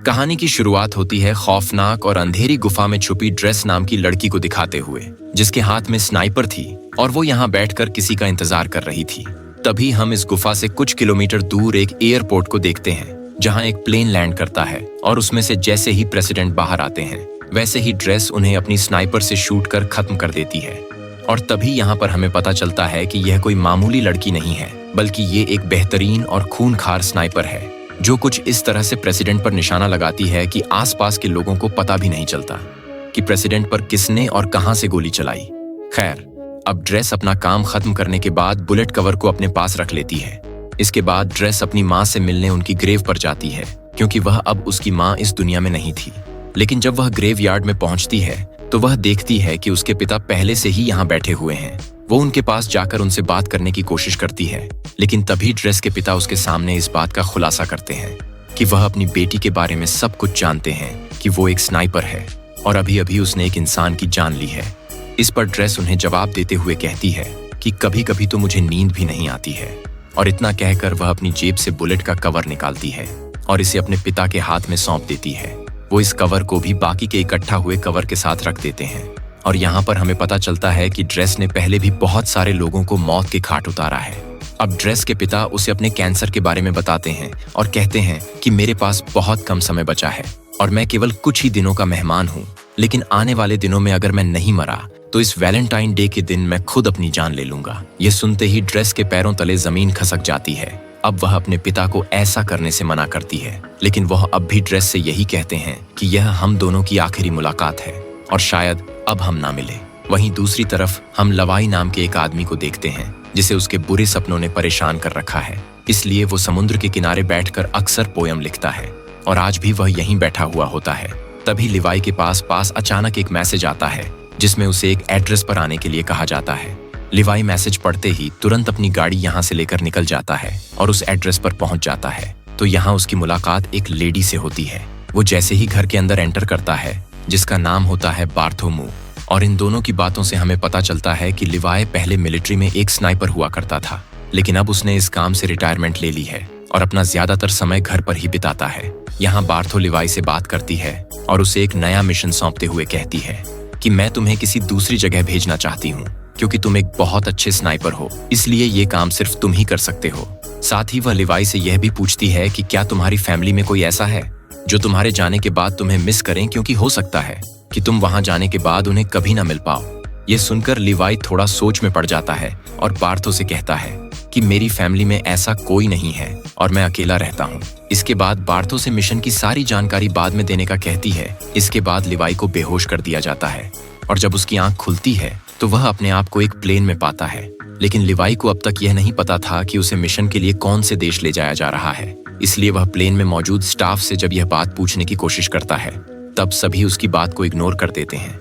कहानी की शुरुआत होती है खौफनाक और अंधेरी गुफा में छुपी ड्रेस नाम की लड़की को दिखाते हुए, जिसके हाथ में स्नाइपर थी और वो यहाँ बैठकर किसी का इंतजार कर रही थी। तभी हम इस गुफा से कुछ किलोमीटर दूर एक एयरपोर्ट को देखते हैं, जहाँ एक प्लेन लैंड करता है और उसमें से जैसे ही प्रेसिडेंट बाहर आते हैं, वैसे ही ड्रेस उन्हें अपनी स्नाइपर से शूट कर खत्म कर देती है। और तभी यहाँ पर हमें पता चलता है कि यह कोई मामूली लड़की नहीं है, बल्कि ये एक बेहतरीन और खूनखार स्नाइपर है, जो कुछ इस तरह से प्रेसिडेंट पर निशाना लगाती है कि आसपास के लोगों को पता भी नहीं चलता कि प्रेसिडेंट पर किसने और कहां से गोली चलाई। खैर, अब ड्रेस अपना काम खत्म करने के बाद बुलेट कवर को अपने पास रख लेती है। इसके बाद ड्रेस अपनी माँ से मिलने उनकी ग्रेव पर जाती है, क्योंकि वह अब उसकी माँ इस दुनिया में नहीं थी। लेकिन जब वह ग्रेव यार्ड में पहुंचती है तो वह देखती है कि उसके पिता पहले से ही यहाँ बैठे हुए हैं। वो उनके पास जाकर उनसे बात करने की कोशिश करती है, लेकिन तभी ड्रेस के पिता उसके सामने इस बात का खुलासा करते हैं कि वह अपनी बेटी के बारे में सब कुछ जानते हैं, कि वो एक स्नाइपर है और अभी अभी उसने एक इंसान की जान ली है। इस पर ड्रेस उन्हें जवाब देते हुए कहती है कि कभी कभी तो मुझे नींद भी नहीं आती है। और इतना कहकर वह अपनी जेब से बुलेट का कवर निकालती है और इसे अपने पिता के हाथ में सौंप देती है। वो इस कवर को भी बाकी के इकट्ठा हुए कवर के साथ रख देते हैं। और यहाँ पर हमें पता चलता है कि ड्रेस ने पहले भी बहुत सारे लोगों को मौत के घाट उतारा है। अब ड्रेस के पिता उसे अपने कैंसर के बारे में बताते हैं और कहते हैं कि मेरे पास बहुत कम समय बचा है और मैं केवल कुछ ही दिनों का मेहमान हूँ, लेकिन आने वाले दिनों में अगर मैं नहीं मरा तो इस वैलेंटाइन डे के दिन मैं खुद अपनी जान ले लूंगा। ये सुनते ही ड्रेस के पैरों तले जमीन खसक जाती है। अब वह अपने पिता को ऐसा करने से मना करती है, लेकिन वह अब भी ड्रेस से यही कहते हैं कि यह हम दोनों की आखिरी मुलाकात है और शायद अब हम ना मिले। वहीं दूसरी तरफ हम लवाई नाम के एक आदमी को देखते हैं, जिसे उसके बुरे सपनों ने परेशान कर रखा है। इसलिए वो समुद्र के किनारे बैठकर अक्सर पोयम लिखता है और आज भी वह यहीं बैठा हुआ होता है। तभी लिवाई के पास अचानक एक मैसेज आता है, जिसमें उसे एक एड्रेस पर आने के लिए कहा जाता है। लिवाई मैसेज पढ़ते ही तुरंत अपनी गाड़ी यहाँ से लेकर निकल जाता है और उस एड्रेस पर पहुंच जाता है। तो यहाँ उसकी मुलाकात एक लेडी से होती है। वो जैसे ही घर के अंदर एंटर करता है, जिसका नाम होता है बार्थोमू, और इन दोनों की बातों से हमें पता चलता है कि लिवाई पहले मिलिट्री में एक स्नाइपर हुआ करता था, लेकिन अब उसने इस काम से रिटायरमेंट ले ली है और अपना ज्यादातर समय घर पर ही बिताता है। यहाँ बार्थो लिवाई से बात करती है और उसे एक नया मिशन सौंपते हुए कहती है कि मैं तुम्हें किसी दूसरी जगह भेजना चाहती हूँ, क्योंकि तुम एक बहुत अच्छे स्नाइपर हो, इसलिए ये काम सिर्फ तुम ही कर सकते हो। साथ ही वह लिवाई से यह भी पूछती है कि क्या तुम्हारी फैमिली में कोई ऐसा है जो तुम्हारे जाने के बाद तुम्हें मिस करें, क्योंकि हो सकता है कि तुम वहां जाने के बाद उन्हें कभी ना मिल पाओ। ये सुनकर लिवाई थोड़ा सोच में पड़ जाता है और बार्थो से कहता है कि मेरी फैमिली में ऐसा कोई नहीं है और मैं अकेला रहता हूँ। इसके बाद बार्थो से मिशन की सारी जानकारी बाद में देने का कहती है। इसके बाद लिवाई को बेहोश कर दिया जाता है और जब उसकी आंख खुलती है तो वह अपने आप को एक प्लेन में पाता है। लेकिन लिवाई को अब तक यह नहीं पता था कि उसे मिशन के लिए कौन से देश ले जाया जा रहा है। इसलिए वह प्लेन में मौजूद स्टाफ से जब यह बात पूछने की कोशिश करता है, तब सभी उसकी बात को इग्नोर कर देते हैं।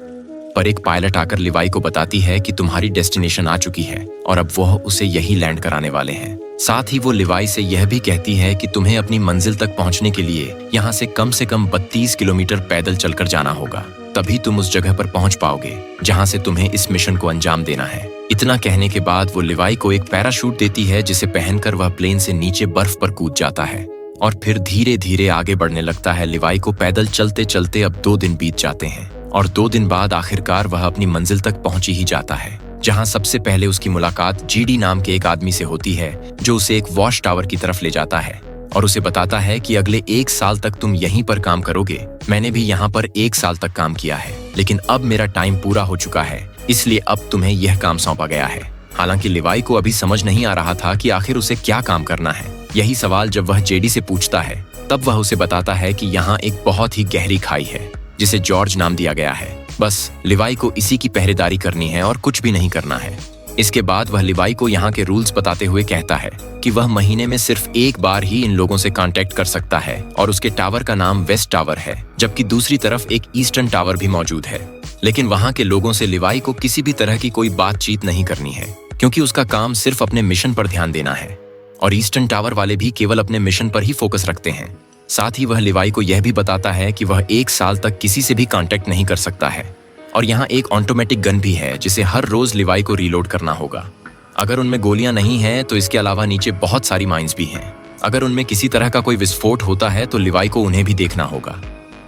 पर एक पायलट आकर लिवाई को बताती है कि तुम्हारी डेस्टिनेशन आ चुकी है और अब वह उसे यही लैंड कराने वाले हैं। साथ ही वो लिवाई से यह भी कहती है कि तुम्हें अपनी मंजिल तक पहुंचने के लिए यहाँ से कम 32 किलोमीटर पैदल चलकर जाना होगा। तभी तुम उस जगह पर पहुंच पाओगे जहां से तुम्हें इस मिशन को अंजाम देना है। इतना कहने के बाद वो लिवाई को एक पैराशूट देती है, जिसे पहनकर वह प्लेन से नीचे बर्फ पर कूद जाता है और फिर धीरे धीरे आगे बढ़ने लगता है। लिवाई को पैदल चलते चलते अब 2 दिन बीत जाते हैं और 2 दिन बाद आखिरकार वह अपनी मंजिल तक पहुंच ही जाता है, जहां सबसे पहले उसकी मुलाकात जीडी नाम के एक आदमी से होती है, जो उसे एक वॉच टावर की तरफ ले जाता है और उसे बताता है कि अगले 1 साल तक तुम यहीं पर काम करोगे। मैंने भी यहाँ पर 1 साल तक काम किया है, लेकिन अब मेरा टाइम पूरा हो चुका है, इसलिए अब तुम्हें यह काम सौंपा गया है। हालांकि लिवाई को अभी समझ नहीं आ रहा था कि आखिर उसे क्या काम करना है। यही सवाल जब वह जेडी से पूछता है, तब वह उसे बताता है कि यहाँ एक बहुत ही गहरी खाई है, जिसे जॉर्ज नाम दिया गया है। बस लिवाई को इसी की पहरेदारी करनी है और कुछ भी नहीं करना है। इसके बाद वह लिवाई को यहाँ के रूल्स बताते हुए कहता है कि वह महीने में सिर्फ एक बार ही इन लोगों से कांटेक्ट कर सकता है और उसके टावर का नाम वेस्ट टावर है, जबकि दूसरी तरफ एक ईस्टर्न टावर भी मौजूद है। लेकिन वहाँ के लोगों से लिवाई को किसी भी तरह की कोई बातचीत नहीं करनी है, क्योंकि उसका काम सिर्फ अपने मिशन पर ध्यान देना है और ईस्टर्न टावर वाले भी केवल अपने मिशन पर ही फोकस रखते हैं। साथ ही वह लिवाई को यह भी बताता है कि वह 1 साल तक किसी से भी कांटेक्ट नहीं कर सकता है और यहाँ एक ऑटोमेटिक गन भी है, जिसे हर रोज लिवाई को रीलोड करना होगा। अगर उनमें गोलियां नहीं हैं तो इसके अलावा नीचे बहुत सारी माइंस भी हैं। अगर उनमें किसी तरह का कोई विस्फोट होता है तो लिवाई को उन्हें भी देखना होगा।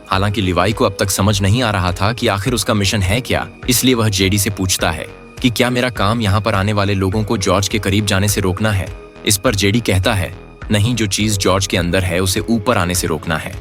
हालांकि लिवाई को अब तक समझ नहीं आ रहा था कि आखिर उसका मिशन है क्या, इसलिए वह जेडी से पूछता है कि क्या मेरा काम यहाँ पर आने वाले लोगों को जॉर्ज के करीब जाने से रोकना है। इस पर जेडी कहता है नहीं, जो चीज जॉर्ज के अंदर है उसे ऊपर आने से रोकना है।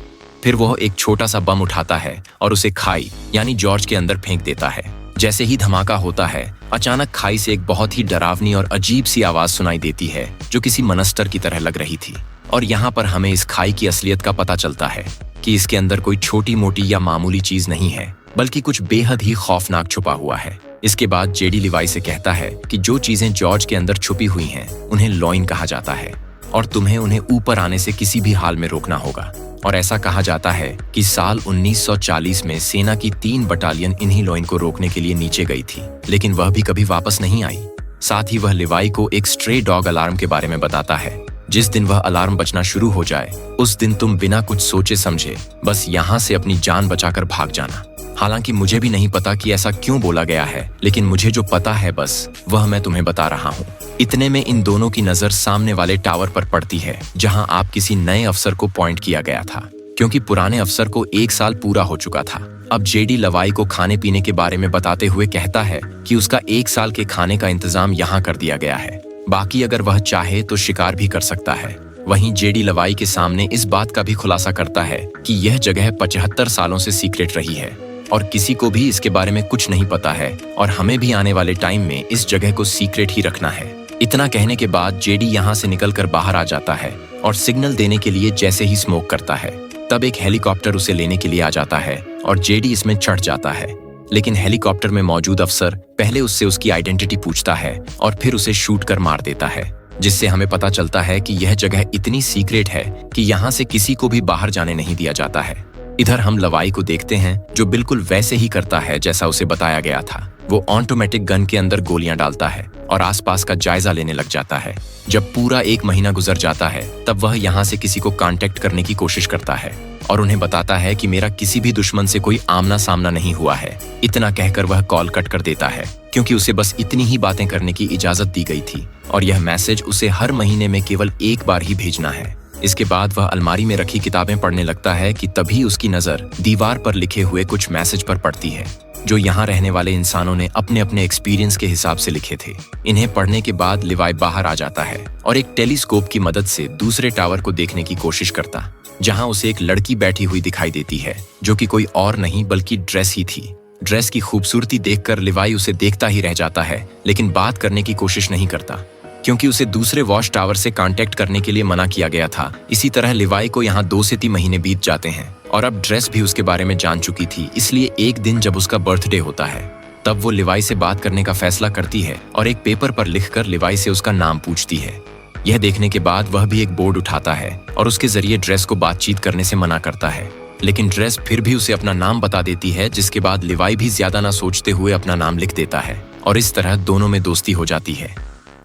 फिर वह एक छोटा सा बम उठाता है और उसे खाई यानी जॉर्ज के अंदर फेंक देता है। जैसे ही धमाका होता है, अचानक खाई से एक बहुत ही डरावनी और अजीब सी आवाज सुनाई देती है जो किसी मनस्टर की तरह लग रही थी। और यहाँ पर हमें इस खाई की असलियत का पता चलता है कि इसके अंदर कोई छोटी मोटी या मामूली चीज नहीं है, बल्कि कुछ बेहद ही खौफनाक छुपा हुआ है। इसके बाद जेडी लिवाई से कहता है कि जो चीजें जॉर्ज के अंदर छुपी हुई हैं, उन्हें लॉइन कहा जाता है और तुम्हें उन्हें ऊपर आने से किसी भी हाल में रोकना होगा। और ऐसा कहा जाता है कि साल 1940 में सेना की 3 बटालियन इन्हीं लॉइन को रोकने के लिए नीचे गई थी, लेकिन वह भी कभी वापस नहीं आई। साथ ही वह लिवाई को एक स्ट्रे डॉग अलार्म के बारे में बताता है। जिस दिन वह अलार्म बजना शुरू हो जाए, उस दिन तुम बिना कुछ सोचे समझे बस यहाँ से अपनी जान बचाकर भाग जाना। हालांकि मुझे भी नहीं पता कि ऐसा क्यों बोला गया है, लेकिन मुझे जो पता है बस वह मैं तुम्हें बता रहा हूँ। इतने में इन दोनों की नजर सामने वाले टावर पर पड़ती है, जहाँ आप किसी नए अफसर को पॉइंट किया गया था, क्योंकि पुराने अफसर को 1 साल पूरा हो चुका था। अब जेडी लिवाई को खाने पीने के बारे में बताते हुए कहता है कि उसका 1 साल के खाने का इंतजाम यहाँ कर दिया गया है, बाकी अगर वह चाहे तो शिकार भी कर सकता है। वहीं जेडी लिवाई के सामने इस बात का भी खुलासा करता है कि यह जगह 75 सालों से सीक्रेट रही है और किसी को भी इसके बारे में कुछ नहीं पता है और हमें भी आने वाले टाइम में इस जगह को सीक्रेट ही रखना है। इतना कहने के बाद जेडी यहाँ से निकलकर बाहर आ जाता है और सिग्नल देने के लिए जैसे ही स्मोक करता है, तब एक हेलीकॉप्टर उसे लेने के लिए आ जाता है और जेडी इसमें चढ़ जाता है। लेकिन हेलीकॉप्टर में मौजूद अफसर पहले उससे उसकी आइडेंटिटी पूछता है और फिर उसे शूट कर मार देता है, जिससे हमें पता चलता है कि यह जगह इतनी सीक्रेट है कि यहाँ से किसी को भी बाहर जाने नहीं दिया जाता है। इधर हम लिवाई को देखते हैं जो बिल्कुल वैसे ही करता है जैसा उसे बताया गया था। वो ऑटोमेटिक गन के अंदर गोलियां डालता है और आसपास का जायजा लेने लग जाता है। जब पूरा 1 महीना गुजर जाता है, तब वह यहाँ से किसी को कांटेक्ट करने की कोशिश करता है और उन्हें बताता है कि मेरा किसी भी दुश्मन से कोई आमना सामना नहीं हुआ है। इतना कहकर वह कॉल कट कर देता है, क्योंकि उसे बस इतनी ही बातें करने की इजाजत दी गई थी और यह मैसेज उसे हर महीने में केवल 1 बार ही भेजना है। इसके बाद वह अलमारी में रखी किताबें पढ़ने लगता है कि तभी उसकी नजर दीवार पर लिखे हुए कुछ मैसेज पर पड़ती है, जो यहाँ रहने वाले इंसानों ने अपने अपने एक्सपीरियंस के हिसाब से लिखे थे। इन्हें पढ़ने के बाद लिवाई बाहर आ जाता है और एक टेलीस्कोप की मदद से दूसरे टावर को देखने की कोशिश करता, जहाँ उसे एक लड़की बैठी हुई दिखाई देती है, जो कि कोई और नहीं बल्कि ड्रेस ही थी। ड्रेस की खूबसूरती देखकर लिवाई उसे देखता ही रह जाता है, लेकिन बात करने की कोशिश नहीं करता, क्योंकि उसे दूसरे वॉच टावर से कांटेक्ट करने के लिए मना किया गया था। इसी तरह लिवाई को यहाँ 2 से 3 महीने बीत जाते हैं और अब ड्रेस भी उसके बारे में जान चुकी थी। इसलिए एक दिन जब उसका बर्थडे होता है, तब वो लिवाई से बात करने का फैसला करती है और एक पेपर पर लिखकर लिवाई से उसका नाम पूछती है। यह देखने के बाद वह भी एक बोर्ड उठाता है और उसके जरिए ड्रेस को बातचीत करने से मना करता है, लेकिन ड्रेस फिर भी उसे अपना नाम बता देती है, जिसके बाद लिवाई भी ज्यादा ना सोचते हुए अपना नाम लिख देता है और इस तरह दोनों में दोस्ती हो जाती है।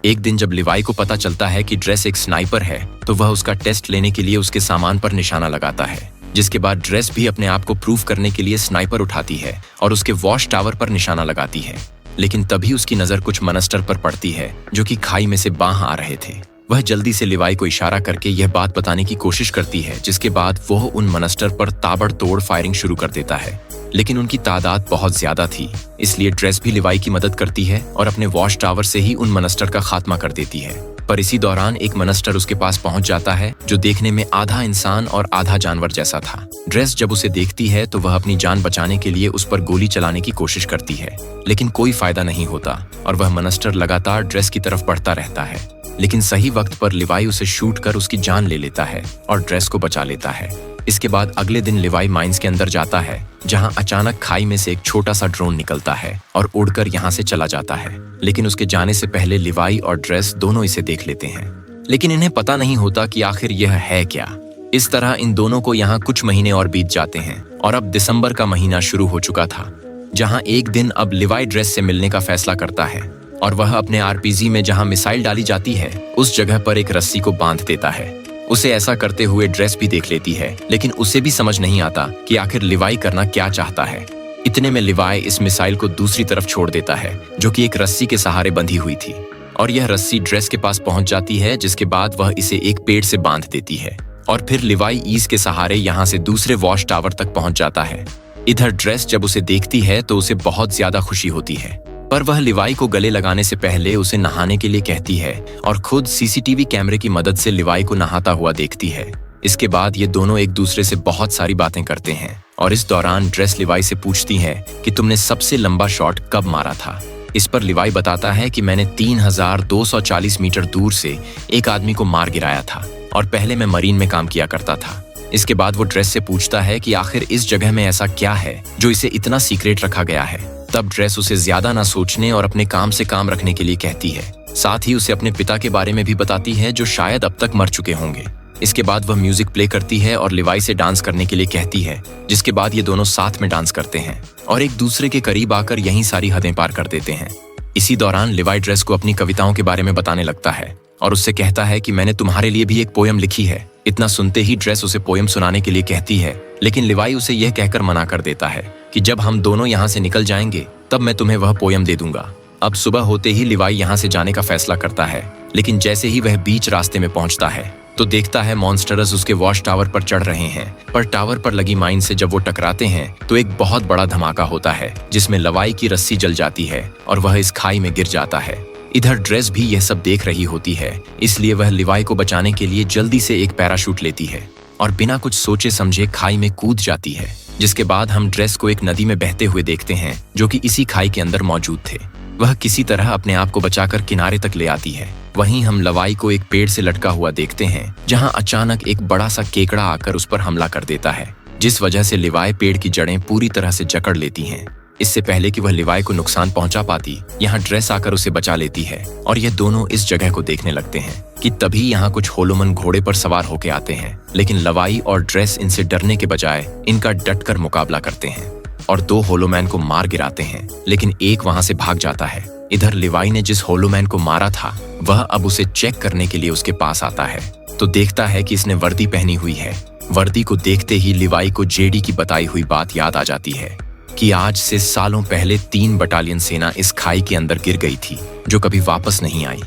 एक दिन जब लिवाई को पता चलता है कि ड्रेस एक स्नाइपर है, तो वह उसका टेस्ट लेने के लिए उसके सामान पर निशाना लगाता है, जिसके बाद ड्रेस भी अपने आप को प्रूव करने के लिए स्नाइपर उठाती है और उसके वॉच टावर पर निशाना लगाती है। लेकिन तभी उसकी नजर कुछ मनस्टर पर पड़ती है, जो कि खाई में से बाहर आ रहे थे। वह जल्दी से लिवाई को इशारा करके यह बात बताने की कोशिश करती है, जिसके बाद वह उन मनस्टर पर ताबड़तोड़ फायरिंग शुरू कर देता है, लेकिन उनकी तादाद बहुत ज्यादा थी। इसलिए ड्रेस भी लिवाई की मदद करती है और अपने वॉच टावर से ही उन मनस्टर का खात्मा कर देती है। पर इसी दौरान एक मनस्टर उसके पास पहुंच जाता है, जो देखने में आधा इंसान और आधा जानवर जैसा था। ड्रेस जब उसे देखती है तो वह अपनी जान बचाने के लिए उस पर गोली चलाने की कोशिश करती है, लेकिन कोई फायदा नहीं होता और वह मनस्टर लगातार ड्रेस की तरफ बढ़ता रहता है। लेकिन सही वक्त पर लिवाई उसे शूट कर उसकी जान ले लेता है और ड्रेस को बचा लेता है। इसके बाद अगले दिन लिवाई माइंस के अंदर जाता है, जहां अचानक खाई में से एक छोटा सा ड्रोन निकलता है और उड़कर यहां से चला जाता है। लेकिन उसके जाने से पहले लिवाई और ड्रेस दोनों इसे देख लेते हैं, लेकिन इन्हें पता नहीं होता कि आखिर यह है क्या। इस तरह इन दोनों को यहाँ कुछ महीने और बीत जाते हैं और अब दिसंबर का महीना शुरू हो चुका था, जहाँ एक दिन अब लिवाई ड्रेस से मिलने का फैसला करता है और वह अपने आरपीजी में जहाँ मिसाइल डाली जाती है, उस जगह पर एक रस्सी को बांध देता है। उसे ऐसा करते हुए ड्रेस भी देख लेती है, लेकिन उसे भी समझ नहीं आता कि आखिर लिवाई करना क्या चाहता है। इतने में लिवाई इस मिसाइल को दूसरी तरफ छोड़ देता है, जो कि एक रस्सी के सहारे बंधी हुई थी, और यह रस्सी ड्रेस के पास पहुंच जाती है, जिसके बाद वह इसे एक पेड़ से बांध देती है और फिर लिवाई ईज के सहारे यहाँ से दूसरे वॉच टावर तक पहुंच जाता है। इधर ड्रेस जब उसे देखती है तो उसे बहुत ज्यादा खुशी होती है, पर वह लिवाई को गले लगाने से पहले उसे नहाने के लिए कहती है और खुद सीसीटीवी कैमरे की मदद से लिवाई को नहाता हुआ देखती है। इसके बाद ये दोनों एक दूसरे से बहुत सारी बातें करते हैं और इस दौरान ड्रेस लिवाई से पूछती है कि तुमने सबसे लंबा शॉट कब मारा था। इस पर लिवाई बताता है कि मैंने 3240 मीटर दूर से एक आदमी को मार गिराया था और पहले मैं मरीन में काम किया करता था। इसके बाद वो ड्रेस से पूछता है कि आखिर इस जगह में ऐसा क्या है जो इसे इतना सीक्रेट रखा गया है। तब ड्रेस उसे ज्यादा ना सोचने और अपने काम से काम रखने के लिए कहती है। साथ ही उसे अपने पिता के बारे में भी बताती है जो शायद अब तक मर चुके होंगे। इसके बाद वह म्यूजिक प्ले करती है और लिवाई से डांस करने के लिए कहती है, जिसके बाद ये दोनों साथ में डांस करते हैं और एक दूसरे के करीब आकर यहीं सारी हदें पार कर देते हैं। इसी दौरान लिवाई ड्रेस को अपनी कविताओं के बारे में बताने लगता है और उससे कहता है कि मैंने तुम्हारे लिए भी एक पोयम लिखी है। इतना सुनते ही ड्रेस उसे पोयम सुनाने के लिए कहती है, लेकिन लिवाई उसे यह कहकर मना कर देता है कि जब हम दोनों यहाँ से निकल जाएंगे तब मैं तुम्हें वह पोयम दे दूंगा। अब सुबह होते ही लिवाई यहाँ से जाने का फैसला करता है, लेकिन जैसे ही वह बीच रास्ते में पहुंचता है तो देखता है मॉन्स्टर्स उसके वॉच टावर पर चढ़ रहे हैं। पर टावर पर लगी माइन से जब वो टकराते हैं तो एक बहुत बड़ा धमाका होता है, जिसमें लिवाई की रस्सी जल जाती है और वह इस खाई में गिर जाता है। इधर ड्रेस भी यह सब देख रही होती है, इसलिए वह लिवाई को बचाने के लिए जल्दी से एक पैराशूट लेती है और बिना कुछ सोचे समझे खाई में कूद जाती है। जिसके बाद हम ड्रेस को एक नदी में बहते हुए देखते हैं जो कि इसी खाई के अंदर मौजूद थे। वह किसी तरह अपने आप को बचाकर किनारे तक ले आती है। वहीं हम लिवाई को एक पेड़ से लटका हुआ देखते हैं, जहां अचानक एक बड़ा सा केकड़ा आकर उस पर हमला कर देता है, जिस वजह से लिवाई पेड़ की जड़ें पूरी तरह से जकड़ लेती हैं। इससे पहले कि वह लिवाई को नुकसान पहुंचा पाती, यहाँ ड्रेस आकर उसे बचा लेती है और ये दोनों इस जगह को देखने लगते हैं कि तभी यहाँ कुछ होलोमन घोड़े पर सवार होके आते हैं। लेकिन लिवाई और ड्रेस इनसे डरने के बजाय इनका डटकर मुकाबला करते हैं और 2 होलोमैन को मार गिराते हैं, लेकिन एक वहां से भाग जाता है। इधर लिवाई ने जिस होलोमैन को मारा था वह अब उसे चेक करने के लिए उसके पास आता है तो देखता है कि इसने वर्दी पहनी हुई है। वर्दी को देखते ही लिवाई को जेडी की बताई हुई बात याद आ जाती है कि आज से सालों पहले 3 बटालियन सेना इस खाई के अंदर गिर गई थी जो कभी वापस नहीं आई।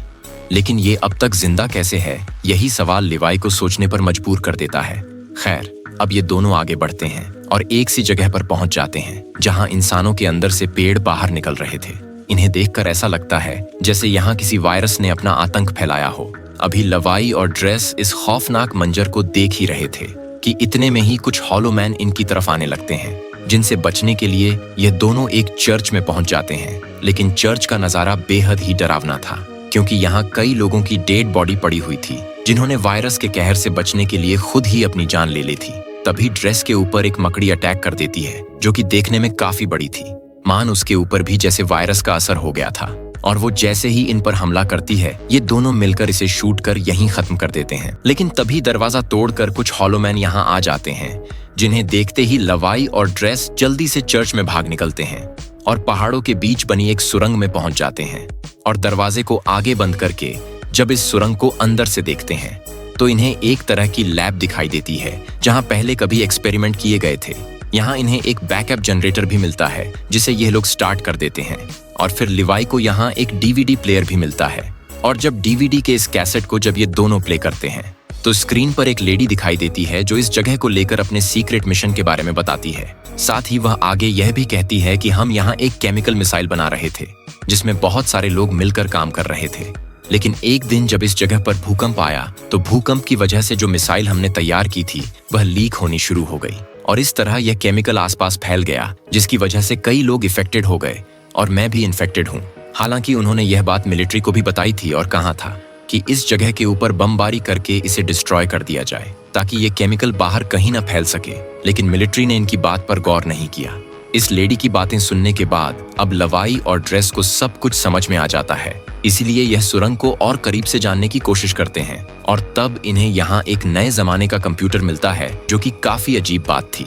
लेकिन ये अब तक जिंदा कैसे है, यही सवाल लिवाई को सोचने पर मजबूर कर देता है। खैर, अब ये दोनों आगे बढ़ते हैं और एक सी जगह पर पहुंच जाते हैं जहां इंसानों के अंदर से पेड़ बाहर निकल रहे थे। इन्हें देखकर ऐसा लगता है जैसे यहाँ किसी वायरस ने अपना आतंक फैलाया हो। अभी लिवाई और ड्रेस इस खौफनाक मंजर को देख ही रहे थे कि इतने में ही कुछ हॉलोमैन इनकी तरफ आने लगते हैं, जिनसे बचने के लिए ये दोनों एक चर्च में पहुंच जाते हैं। लेकिन चर्च का नजारा बेहद ही डरावना था, क्योंकि यहाँ कई लोगों की डेड बॉडी पड़ी हुई थी जिन्होंने वायरस के कहर से बचने के लिए खुद ही अपनी जान ले ली थी। तभी ड्रेस के ऊपर एक मकड़ी अटैक कर देती है जो कि देखने में काफी बड़ी थी। मान उसके ऊपर भी जैसे वायरस का असर हो गया था और वो जैसे ही इन पर हमला करती है ये दोनों मिलकर इसे शूट कर यहीं खत्म कर देते हैं। लेकिन तभी दरवाजा तोड़कर कुछ हॉलोमैन यहाँ आ जाते हैं, जिन्हें देखते ही लिवाई और ड्रेस जल्दी से चर्च में भाग निकलते हैं और पहाड़ों के बीच बनी एक सुरंग में पहुंच जाते हैं। और दरवाजे को आगे बंद करके जब इस सुरंग को अंदर से देखते हैं तो इन्हें एक तरह की लैब दिखाई देती है जहां पहले कभी एक्सपेरिमेंट किए गए थे। यहाँ इन्हें एक बैकअप जनरेटर भी मिलता है जिसे ये लोग स्टार्ट कर देते हैं और फिर लिवाई को यहाँ एक डीवीडी प्लेयर भी मिलता है। और जब डीवीडी के इस कैसेट को जब ये दोनों प्ले करते हैं तो स्क्रीन पर एक लेडी दिखाई देती है जो इस जगह को लेकर अपने सीक्रेट मिशन के बारे में बताती है। साथ ही वह आगे यह भी कहती है कि हम यहाँ एक केमिकल मिसाइल बना रहे थे जिसमें बहुत सारे लोग मिलकर काम कर रहे थे। लेकिन एक दिन जब इस जगह पर भूकंप आया तो भूकंप की वजह से जो मिसाइल हमने तैयार की थी वह लीक होनी शुरू हो गई और इस तरह यह केमिकल आसपास फैल गया, जिसकी वजह से कई लोग इफेक्टेड हो गए और मैं भी इन्फेक्टेड हूँ। हालांकि उन्होंने यह बात मिलिट्री को भी बताई थी और कहा था कि इस जगह के ऊपर बमबारी करके इसे डिस्ट्रॉय कर दिया जाए ताकि ये केमिकल बाहर कहीं न फैल सके। लेकिन मिलिट्री ने इनकी बात पर गौर नहीं किया। इस लेडी की बातें सुनने के बाद अब लिवाई और ड्रेस को सब कुछ समझ में आ जाता है, इसीलिए यह सुरंग को और करीब से जानने की कोशिश करते हैं। और तब इन्हें यहाँ एक नए जमाने का कंप्यूटर मिलता है जो कि काफी अजीब बात थी।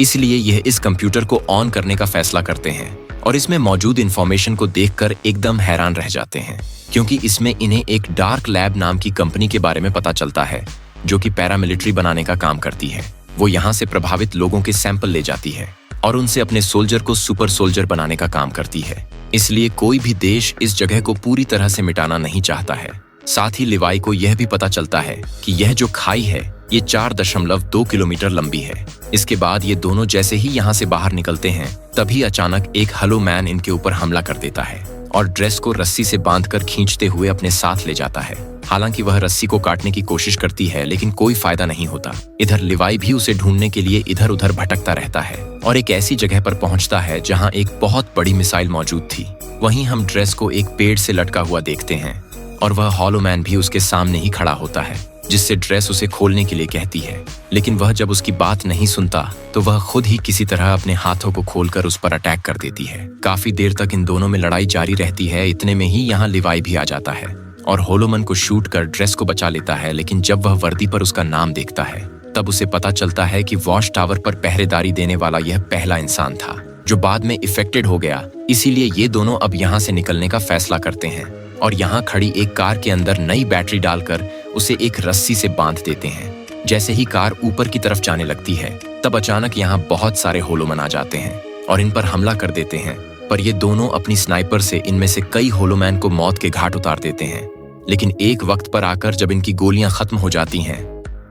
इसलिए यह इस कंप्यूटर को ऑन करने का फैसला करते हैं और इसमें मौजूद इंफॉर्मेशन को देखकर एकदम हैरान रह जाते हैं, क्योंकि इसमें इन्हें एक डार्क लैब नाम की कंपनी के बारे में पता चलता है जो कि पैरामिलिट्री बनाने का काम करती है। वो यहाँ से प्रभावित लोगों के सैंपल ले जाती है और उनसे अपने सोल्जर को सुपर सोल्जर बनाने का काम करती है। इसलिए कोई भी देश इस जगह को पूरी तरह से मिटाना नहीं चाहता है। साथ ही लिवाई को यह भी पता चलता है कि यह जो खाई है ये 4.2 किलोमीटर लंबी है। इसके बाद ये दोनों जैसे ही यहाँ से बाहर निकलते हैं तभी अचानक एक हलो मैन इनके ऊपर हमला कर देता है और ड्रेस को रस्सी से बांधकर खींचते हुए अपने साथ ले जाता है। हालांकि वह रस्सी को काटने की कोशिश करती है लेकिन कोई फायदा नहीं होता। इधर लिवाई भी उसे ढूंढने के लिए इधर उधर भटकता रहता है और एक ऐसी जगह पर पहुंचता है जहां एक बहुत बड़ी मिसाइल मौजूद थी। वहीं हम ड्रेस को एक पेड़ से लटका हुआ देखते हैं और वह हॉलो मैन भी उसके सामने ही खड़ा होता है, जिससे ड्रेस उसे खोलने के लिए कहती है। लेकिन वह जब उसकी बात नहीं सुनता तो वह खुद ही किसी तरह अपने हाथों को खोलकर उस पर अटैक कर देती है। काफी देर तक इन दोनों में लड़ाई जारी रहती है। इतने में ही यहाँ लिवाई भी आ जाता है और होलोमन को शूट कर ड्रेस को बचा लेता है। लेकिन जब वह वर्दी पर उसका नाम देखता है तब उसे पता चलता है कि वॉच टावर पर पहरेदारी देने वाला यह पहला इंसान था जो बाद में इफेक्टेड हो गया। इसीलिए ये दोनों अब यहाँ से निकलने का फैसला करते हैं और यहाँ खड़ी एक कार के अंदर नई बैटरी डालकर उसे एक रस्सी से बांध देते हैं। जैसे ही कार ऊपर की तरफ जाने लगती है तब अचानक यहाँ बहुत सारे होलोमन आ जाते हैं और इन पर हमला कर देते हैं। पर ये दोनों अपनी स्नाइपर से इनमें से कई होलोमैन को मौत के घाट उतार देते हैं। लेकिन एक वक्त पर आकर जब इनकी गोलियां खत्म हो जाती हैं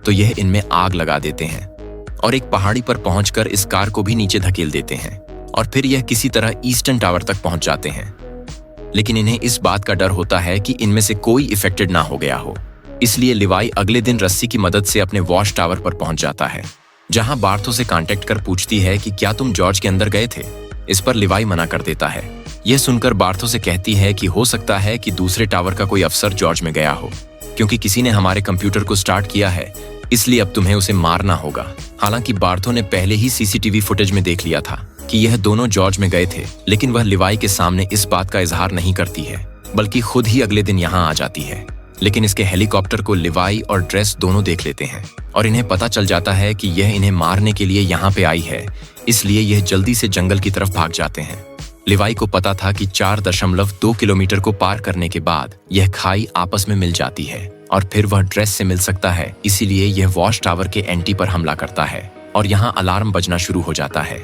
तो यह इनमें आग लगा देते हैं और एक पहाड़ी पर पहुंचकर इस कार को भी नीचे धकेल देते हैं और फिर यह किसी तरह ईस्टर्न टावर तक पहुंच जाते हैं। लेकिन इन्हें इस बात का डर होता है कि इनमें से कोई इफेक्टेड ना हो गया हो। इसलिए लिवाई अगले दिन रस्सी की मदद से अपने वॉच टावर पर पहुंच जाता है, जहां बार्थो से कांटेक्ट कर पूछती है कि क्या तुम जॉर्ज के अंदर गए थे। इस पर लिवाई मना कर देता है। यह सुनकर बार्थो से कहती है कि हो सकता है कि दूसरे टावर का कोई अफसर जॉर्ज में गया हो, क्योंकि किसी ने हमारे कंप्यूटर को स्टार्ट किया है, इसलिए अब तुम्हें उसे मारना होगा। हालांकि बार्थो ने पहले ही सीसीटीवी फुटेज में देख लिया था कि यह दोनों जॉर्ज में गए थे, लेकिन वह लिवाई के सामने इस बात का इजहार नहीं करती है, बल्कि खुद ही अगले दिन यहाँ आ जाती है। लेकिन इसके हेलीकॉप्टर को लिवाई और ड्रेस दोनों देख लेते हैं और इन्हें पता चल जाता है कि यह इन्हें मारने के लिए यहाँ पे आई है, इसलिए यह जल्दी से जंगल की तरफ भाग जाते हैं। लिवाई को पता था कि 4.2 किलोमीटर को पार करने के बाद यह खाई आपस में मिल जाती है और फिर वह ड्रेस से मिल सकता है, इसीलिए यह वॉच टावर के एंटी पर हमला करता है और यहाँ अलार्म बजना शुरू हो जाता है,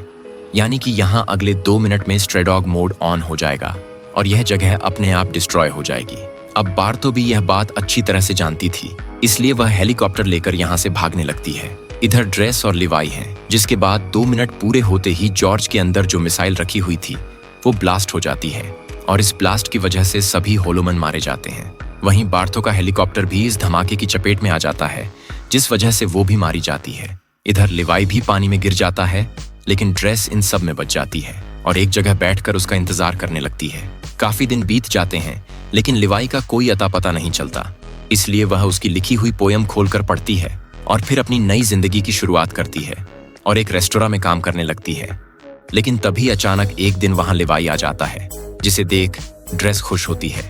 यानी कि यहाँ अगले 2 मिनट में स्ट्रे डॉग मोड ऑन हो जाएगा और यह जगह अपने आप डिस्ट्रॉय हो जाएगी। अब बार्थो भी यह बात अच्छी तरह से जानती थी, इसलिए वह हेलीकॉप्टर लेकर यहाँ से भागने लगती है। इधर ड्रेस और लिवाई हैं, जिसके बाद 2 मिनट पूरे होते ही जॉर्ज के अंदर जो मिसाइल रखी हुई थी वो ब्लास्ट हो जाती है और इस ब्लास्ट की वजह से सभी होलोमन मारे जाते हैं। वहीं बार्थो का हेलीकॉप्टर भी इस धमाके की चपेट में आ जाता है, जिस वजह से वो भी मारी जाती है। इधर लिवाई भी पानी में गिर जाता है, लेकिन ड्रेस इन सब में बच जाती है और एक जगह बैठकर उसका इंतजार करने लगती है। काफी दिन बीत जाते हैं, लेकिन लिवाई का कोई अता पता नहीं चलता, इसलिए वह उसकी लिखी हुई पोयम खोलकर पढ़ती है और फिर अपनी नई जिंदगी की शुरुआत करती है और एक रेस्टोरेंट में काम करने लगती है। लेकिन तभी अचानक एक दिन वहां लिवाई आ जाता है, जिसे देख ड्रेस खुश होती है